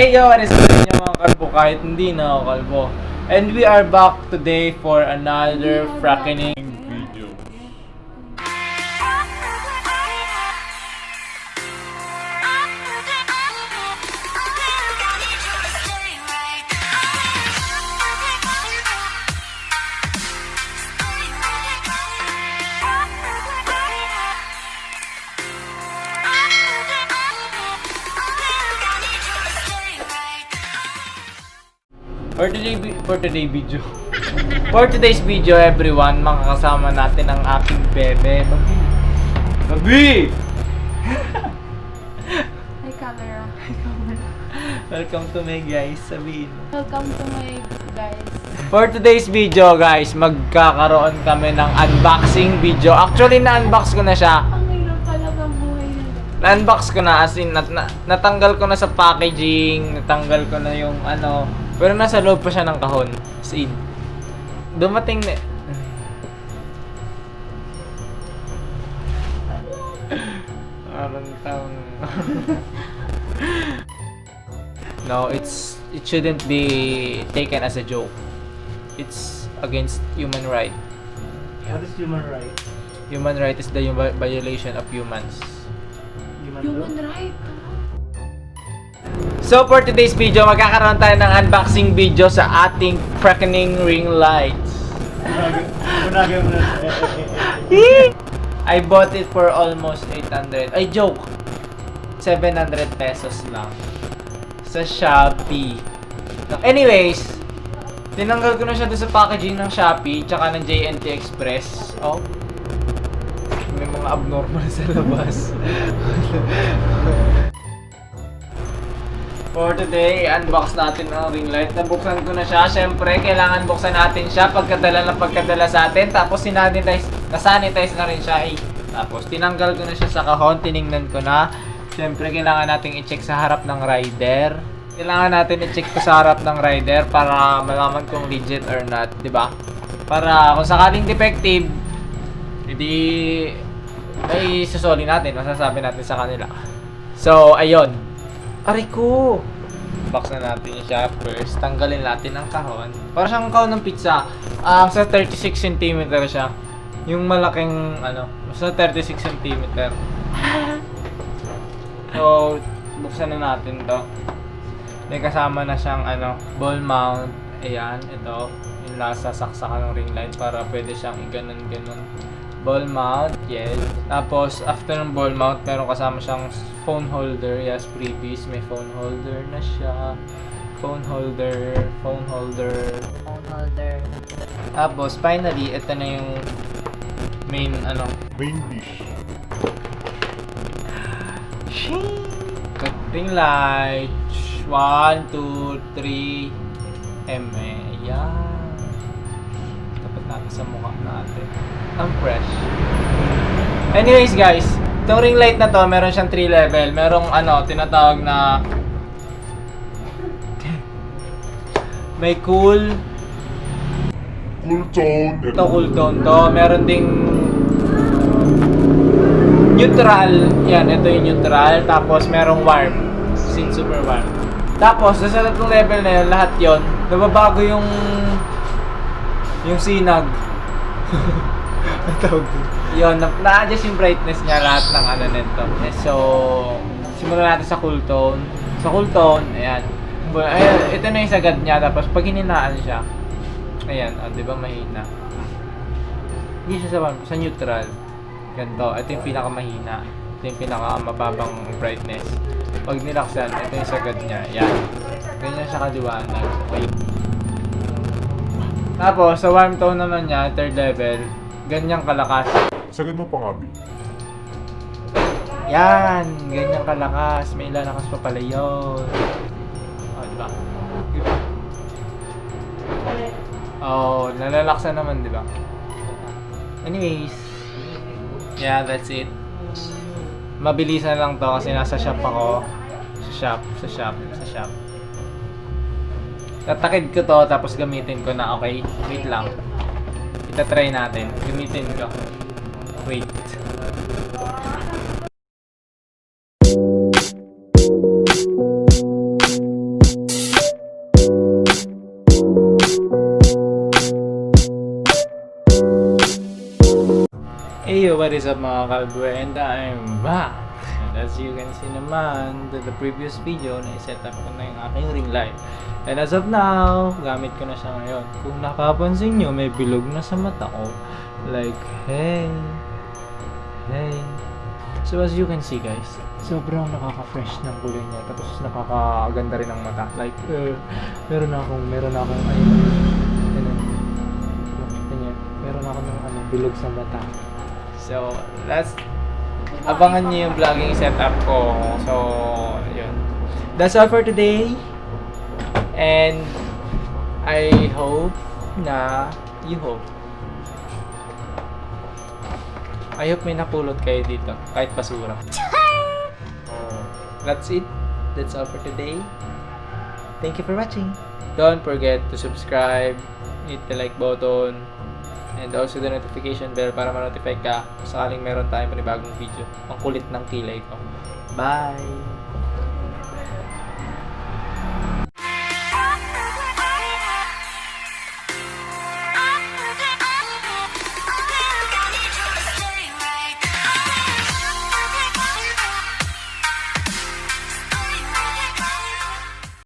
Hey yo, what is good nyo mga kalbo kahit hindi na ako kalbo. And we are back today for another frackening video. For today's video everyone, makakasama natin ang aking bebe. Babi! Hi camera. Welcome to my guys, sabihin mo. Welcome to my guys. For today's video guys, magkakaroon kami ng unboxing video. Actually na-unbox ko na siya. Ang hirap pala ng buhay nila. Na-unbox ko na as in, natanggal ko na sa packaging, natanggal ko na yung ano. Pero nasa loob pa siya ng kahon. As in, dumating na... Parang taong... No, it shouldn't be taken as a joke. It's against human right. What is human right? Human right is the violation of humans. Human right. So for today's video, magkakaroon tayo ng unboxing video sa ating frackening ring lights. Unagay mo na. I bought it for almost 800. Ay, joke! 700 pesos lang. Sa Shopee. Anyways, tinanggal ko na siya doon sa packaging ng Shopee tsaka ng JNT Express. Oh. May mga abnormal sa labas. For today, unbox natin ang ring light. Nabuksan ko na siya. Siyempre, kailangan buksan natin siya pagkadala sa atin. Tapos nasanitize na rin siya. Tapos tinanggal ko na siya sa kahon. Tiningnan ko na. Siyempre, kailangan natin i-check sa harap ng rider. Kailangan natin i-check ko sa harap ng rider para malaman kung legit or not, 'di ba? Para kung sakaling defective, hindi ay susoli natin, masasabi natin sa kanila. So, ayun. Aray ko! Box na natin siya first. Tanggalin natin ang kahon. Para siyang kahon ng pizza. Sa 36 cm siya. Yung malaking, sa 36 cm. So, buksan na natin to. May kasama na siyang, ball mount. Ayan, ito. Yung nasa saksakan ng ring light para pwede siyang i-ganon-ganon. Ball mount, yes. Tapos, after ng ball mount, meron kasama siyang phone holder. Yes, previous. May phone holder na siya. Phone holder. Tapos, finally, ito na yung main, Main dish. ring light. 1, 2, 3. Ayan. Tapat natin sa mukha natin. Ang fresh. Anyways guys, itong ring light na to, meron siyang 3 level. Merong tinatawag na may cool tone. ito cool tone to. Meron ding neutral. Yan, ito yung neutral. Tapos merong warm. Sin super warm. Tapos sa tatlong level na yun, lahat yon nababago yung sinag. Yun, na-adjust yung brightness niya lahat ng nito. So, simulan natin sa cool tone. Sa cool tone, ayan. Ito na yung sagad niya. Tapos, pag hininaan siya, ayan, di ba mahina? Hindi siya sa neutral. Ganito, ito yung pinakamahina. Ito yung pinakamababang brightness. Pag nilaksan, ito yung sagad niya. Ayan. Ganyan siya kaliwanag. Okay. Tapos, sa warm tone naman niya, third level, ganyang kalakas. Sagad mo pangabi. Yan, ganyang kalakas. May lalakas pa pala yun. Diba? Nalalaksan naman, diba? Anyways, yeah, that's it. Mabilisan lang to kasi nasa shop ako. Sa shop. Tatakid ko to tapos gamitin ko na, okay? Wait lang. Itatry natin. Gamitin ko. Wait. what is up mga kalbo, and I'm back. And as you can see naman, the previous video na i-set up ko na yung aking ring light. And as of now, gamit ko na siya ngayon. Kung nakapansin nyo, may bilog na sa mata ko. Like, hey. So as you can see guys, sobrang nakaka-fresh ng kulay niya. Tapos nakakaganda rin ng mata. Like, meron akong bilog sa mata. So, abangan niyo yung vlogging setup ko. So, yun. That's all for today. And I hope may napulot kayo dito, kahit basura. That's it. That's all for today. Thank you for watching. Don't forget to subscribe, hit the like button, and also the notification bell para ma-notify ka kung sakaling meron tayong panibagong video. Ang kulit ng kilay ko. Bye!